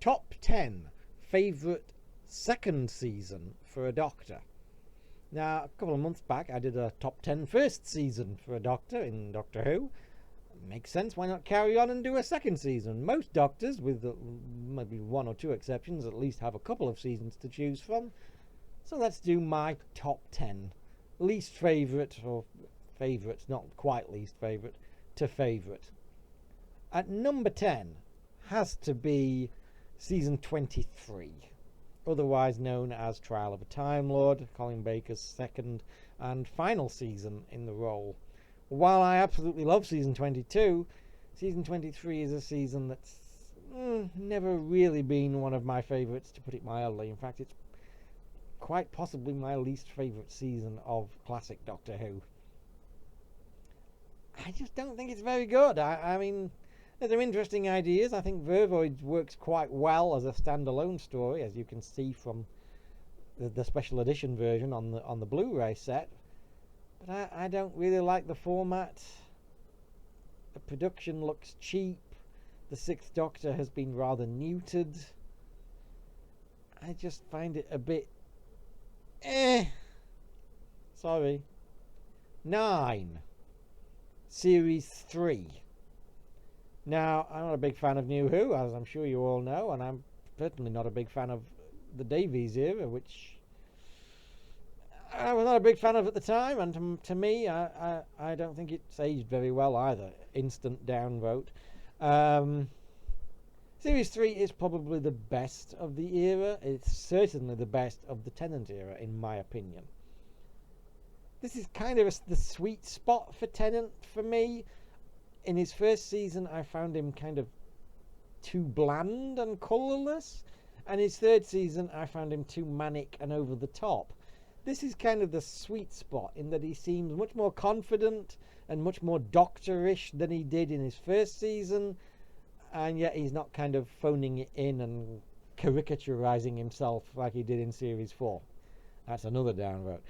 top 10 favourite second season for a Doctor. Now, a couple of months back, I did a top 10 first season for a Doctor in Doctor Who. Makes sense, why not carry on and do a second season? Most Doctors, with maybe one or two exceptions, at least have a couple of seasons to choose from. So let's do my top 10. Least favourite, or favourites, not quite least favourite, to favourite. At number 10 has to be season 23, otherwise known as Trial of a Time Lord, Colin Baker's second and final season in the role. While I absolutely love season 22, season 23 is a season that's never really been one of my favourites, to put it mildly. In fact, it's quite possibly my least favourite season of classic Doctor Who. I just don't think it's very good. I mean, there's some interesting ideas. I think Vervoid works quite well as a standalone story, as you can see from the special edition version on the Blu-ray set. But I don't really like the format. The production looks cheap. The Sixth Doctor has been rather neutered. I just find it a bit Sorry. 9. Series 3. Now, I'm not a big fan of New Who, as I'm sure you all know, and I'm certainly not a big fan of the Davies era, which I was not a big fan of at the time, and to me, I don't think it's aged very well either. Instant downvote. Series 3 is probably the best of the era. It's certainly the best of the Tennant era, in my opinion. This is kind of the sweet spot for Tennant for me. In his first season, I found him kind of too bland and colourless, and his third season, I found him too manic and over the top. This is kind of the sweet spot in that he seems much more confident and much more doctorish than he did in his first season, and yet he's not kind of phoning it in and caricaturizing himself like he did in Series 4. That's another downvote.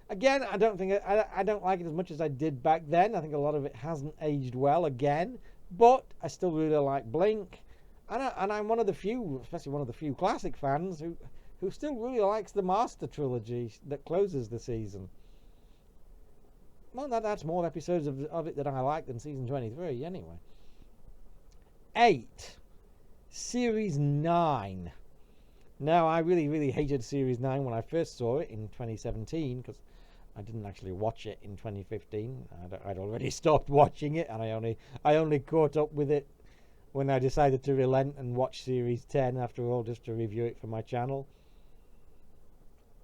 Again, I don't like it as much as I did back then. I think a lot of it hasn't aged well again, but I still really like Blink, and I'm one of the few, especially one of the few classic fans who still really likes the Master Trilogy that closes the season. Well, that's more episodes of it that I like than season 23, anyway. 8. Series 9. Now, I really, really hated Series 9 when I first saw it in 2017, because I didn't actually watch it in 2015. I'd already stopped watching it, and I only caught up with it when I decided to relent and watch Series 10 after all, just to review it for my channel.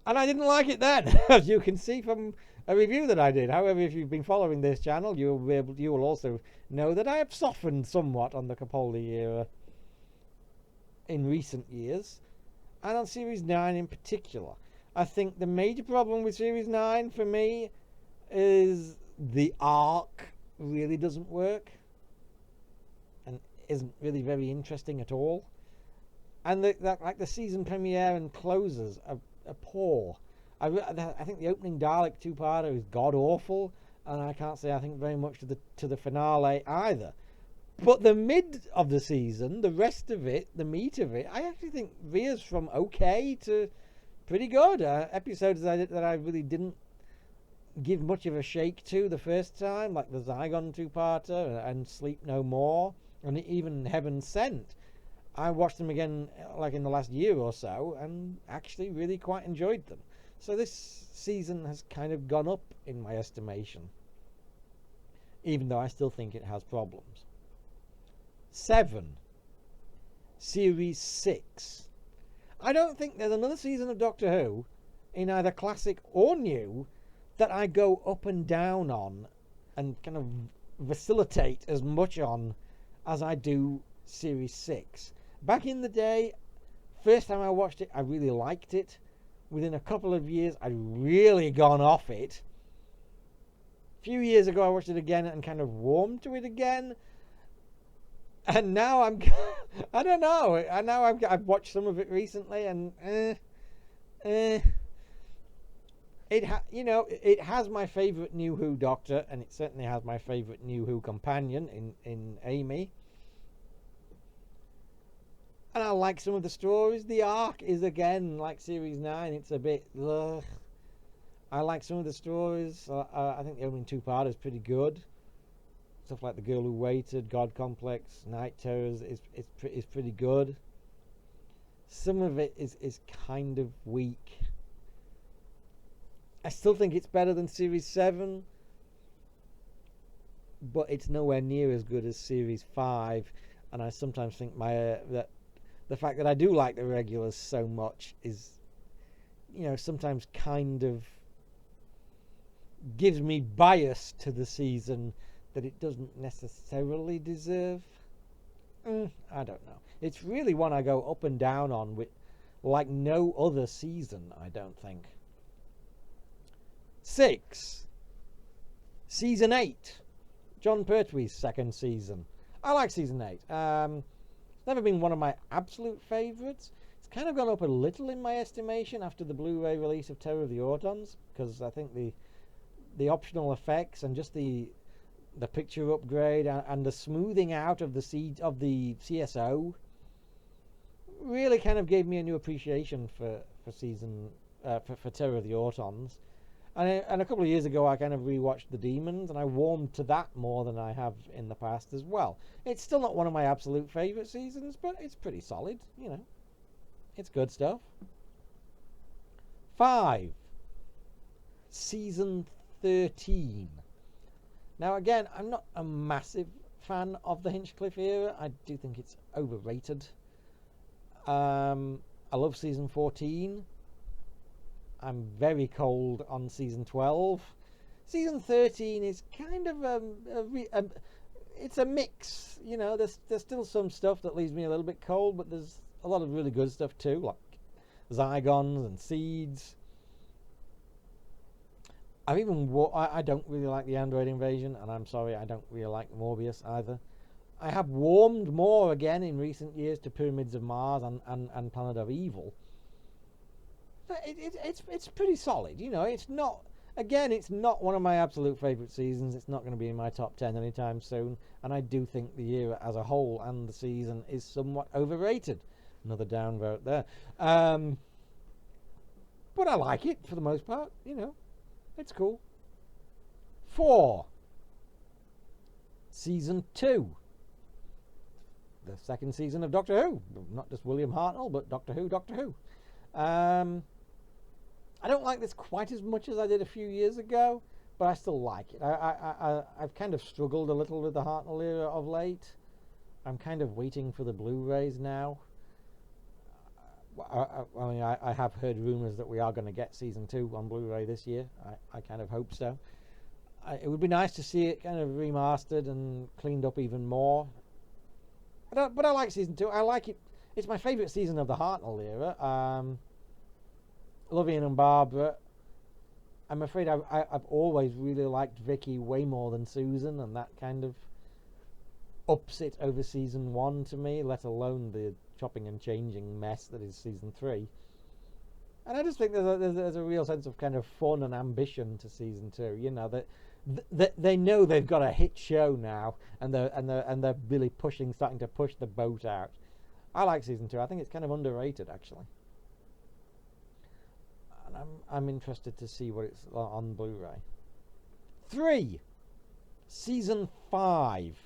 And I didn't like it then, as you can see from a review that I did. However, if you've been following this channel, you will also know that I have softened somewhat on the Capaldi era in recent years, and on Series 9 in particular. I think the major problem with Series 9 for me is the arc really doesn't work and isn't really very interesting at all. And the season premiere and closes are poor. I think the opening Dalek two-parter is god-awful, and I can't say I think very much to the finale either. But the mid of the season, the rest of it, the meat of it, I actually think veers from okay to pretty good. Episodes that I really didn't give much of a shake to the first time, like the Zygon two-parter and Sleep No More, and even Heaven Sent. I watched them again like in the last year or so and actually really quite enjoyed them. So this season has kind of gone up in my estimation, even though I still think it has problems. 7. Series 6. I don't think there's another season of Doctor Who, in either classic or new, that I go up and down on and kind of vacillate as much on as I do Series 6. Back in the day, first time I watched it, I really liked it. Within a couple of years, I'd really gone off it. A few years ago, I watched it again and kind of warmed to it again. And now I don't know. And now I've watched some of it recently, and it has my favourite New Who Doctor, and it certainly has my favourite New Who companion in Amy. And I like some of the stories. The arc is, again, like Series 9. It's a bit... ugh. I like some of the stories. I think the opening two-part is pretty good. Stuff like The Girl Who Waited, God Complex, Night Terrors is pretty good. Some of it is kind of weak. I still think it's better than Series 7, but it's nowhere near as good as Series 5. And I sometimes think that the fact that I do like the regulars so much is, sometimes kind of gives me bias to the season that it doesn't necessarily deserve. I don't know. It's really one I go up and down on with like no other season, I don't think. 6. Season 8. John Pertwee's second season. I like Season 8. It's never been one of my absolute favourites. It's kind of gone up a little in my estimation after the Blu-ray release of Terror of the Autons, because I think the optional effects and just the picture upgrade and the smoothing out of the CSO really kind of gave me a new appreciation for Terror of the Autons. And a couple of years ago, I kind of rewatched The Demons, and I warmed to that more than I have in the past as well. It's still not one of my absolute favourite seasons, but it's pretty solid, It's good stuff. 5. Season 13. Now, again, I'm not a massive fan of the Hinchcliffe era. I do think it's overrated. I love Season 14. I'm very cold on Season 12. Season 13 is kind of it's a mix. There's still some stuff that leaves me a little bit cold, but there's a lot of really good stuff too, like Zygons and Seeds. I don't really like the Android Invasion, and I'm sorry, I don't really like Morbius either. I have warmed more again in recent years to Pyramids of Mars and Planet of Evil. But it's pretty solid, It's not one of my absolute favourite seasons. It's not going to be in my top 10 anytime soon, and I do think the year as a whole and the season is somewhat overrated. Another downvote there. But I like it for the most part, It's cool. 4. Season 2. The second season of Doctor Who. Not just William Hartnell, but Doctor Who. I don't like this quite as much as I did a few years ago, but I still like it. I've kind of struggled a little with the Hartnell era of late. I'm kind of waiting for the Blu-rays now. I have heard rumours that we are going to get Season 2 on Blu-ray this year. I kind of hope so. It would be nice to see it kind of remastered and cleaned up even more. But I like Season 2. I like it. It's my favourite season of the Hartnell era. Love Ian and Barbara. I'm afraid I've always really liked Vicky way more than Susan, and that kind of ups it over Season 1 to me, let alone the chopping and changing mess that is Season 3. And I just think there's a real sense of kind of fun and ambition to Season 2. That they know they've got a hit show now, and they're really starting to push the boat out. I like Season 2. I think it's kind of underrated, actually. And I'm interested to see what it's on Blu-ray. 3. Season 5.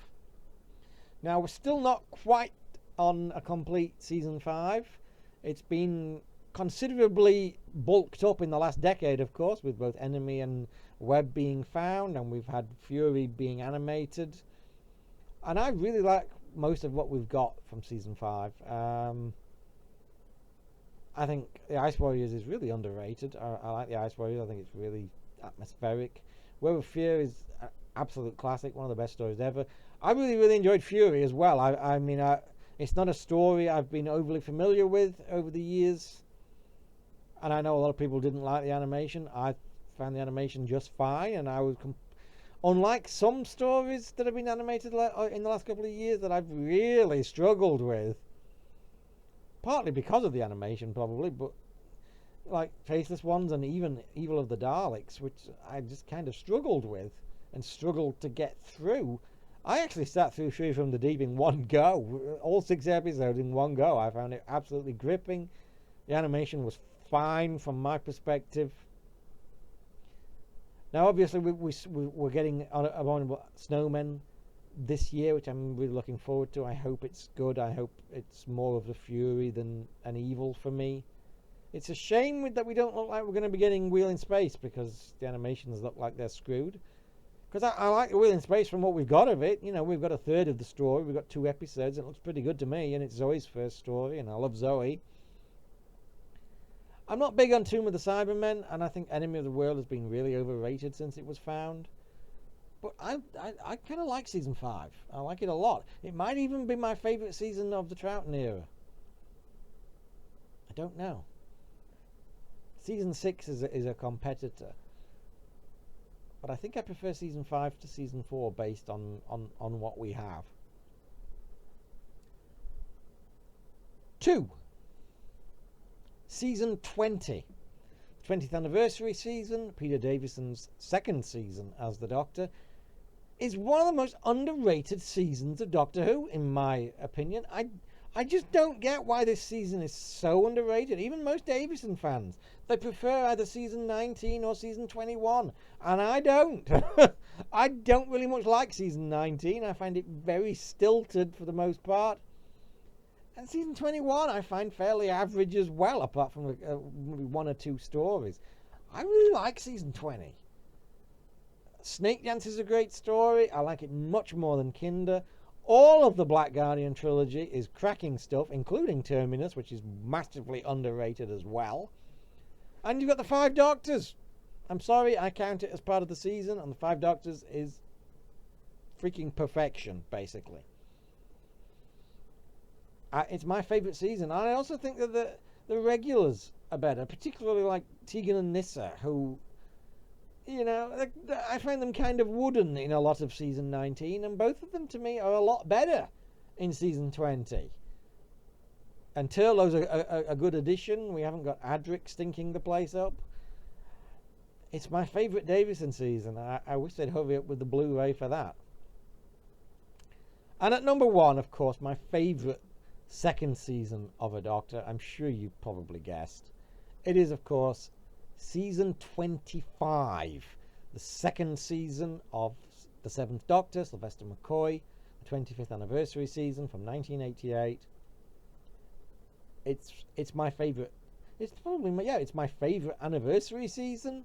Now, we're still not quite on a complete Season 5. It's been considerably bulked up in the last decade, of course, with both Enemy and Web being found, and we've had Fury being animated. And I really like most of what we've got from Season 5. I think the Ice Warriors is really underrated. I like the Ice Warriors. I think it's really atmospheric. Web of Fear is an absolute classic, one of the best stories ever. I really, really enjoyed Fury as well. I mean, it's not a story I've been overly familiar with over the years, and I know a lot of people didn't like the animation. I found the animation just fine, and I was unlike some stories that have been animated in the last couple of years that I've really struggled with. Partly because of the animation, probably, but like Faceless Ones and even Evil of the Daleks, which I just kind of struggled with and struggled to get through. I actually sat through Shuri from the Deep in one go, all 6 episodes in one go. I found it absolutely gripping. The animation was fine from my perspective. Now, obviously, we're getting Abominable Snowmen this year, which I'm really looking forward to. I hope it's good. I hope it's more of the fury than an evil for me. It's a shame that we don't look like we're going to be getting Wheel in Space, because the animations look like they're screwed. Because I like the Wheel in Space from what we've got of it. You know, we've got a third of the story. We've got 2 episodes. It looks pretty good to me, and it's Zoe's first story, and I love Zoe. I'm not big on Tomb of the Cybermen, and I think Enemy of the World has been really overrated since it was found. But I kind of like Season 5. I like it a lot. It might even be my favourite season of the Troughton era. I don't know. Season 6 is a competitor. But I think I prefer Season 5 to Season 4 based on what we have. 2. Season 20. 20th anniversary season, Peter Davison's second season as the Doctor, is one of the most underrated seasons of Doctor Who, in my opinion. I just don't get why this season is so underrated. Even most Davison fans, they prefer either season 19 or season 21, and I don't. I don't really much like season 19. I find it very stilted for the most part. And season 21 I find fairly average as well, apart from maybe 1 or 2 stories. I really like season 20. Snake Dance is a great story. I like it much more than Kinder. All of the Black Guardian trilogy is cracking stuff, including Terminus, which is massively underrated as well. And you've got the 5 Doctors. I'm sorry, I count it as part of the season, and the 5 Doctors is freaking perfection, basically. It's my favourite season. And I also think that the regulars are better, particularly like Tegan and Nyssa, who, you know, I find them kind of wooden in a lot of season 19, and both of them to me are a lot better in season 20. And Turlough's a good addition. We haven't got Adric stinking the place up. It's my favourite Davison season. I wish they'd hurry up with the Blu-ray for that. And at number 1, of course, my favourite second season of a Doctor, I'm sure you probably guessed. It is, of course, season 25, the second season of the 7th Doctor, Sylvester McCoy, the 25th anniversary season from 1988. It's my favourite. It's probably it's my favourite anniversary season.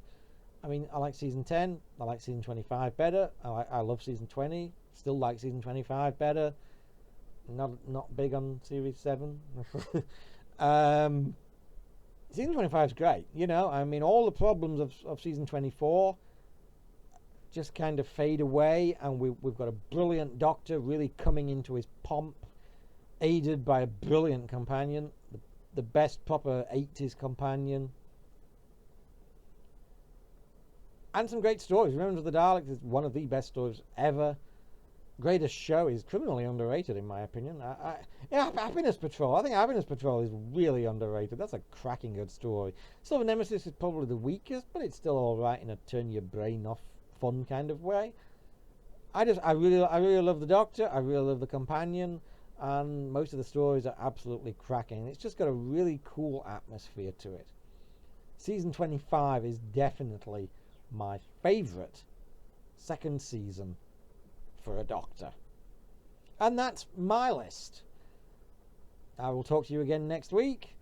I mean, I like season 10. I like season 25 better. I love season 20. Still like season 25 better. Not big on series 7. Season 25 is great. You know, I mean, all the problems of season 24 just kind of fade away, and we've got a brilliant Doctor really coming into his pomp, aided by a brilliant companion, the best proper 80s companion, and some great stories. Remember the Daleks is one of the best stories ever. Greatest Show is criminally underrated, in my opinion. Happiness Patrol. I think Happiness Patrol is really underrated. That's a cracking good story. Silver Nemesis is probably the weakest, but it's still all right in a turn your brain off fun kind of way. I really love the Doctor. I really love the companion, and most of the stories are absolutely cracking. It's just got a really cool atmosphere to it. Season 25 is definitely my favourite second season for a Doctor. And that's my list. I will talk to you again next week.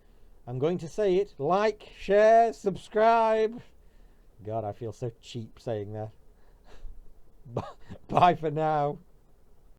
I'm going to say it. Like, share, subscribe. God, I feel so cheap saying that. Bye for now.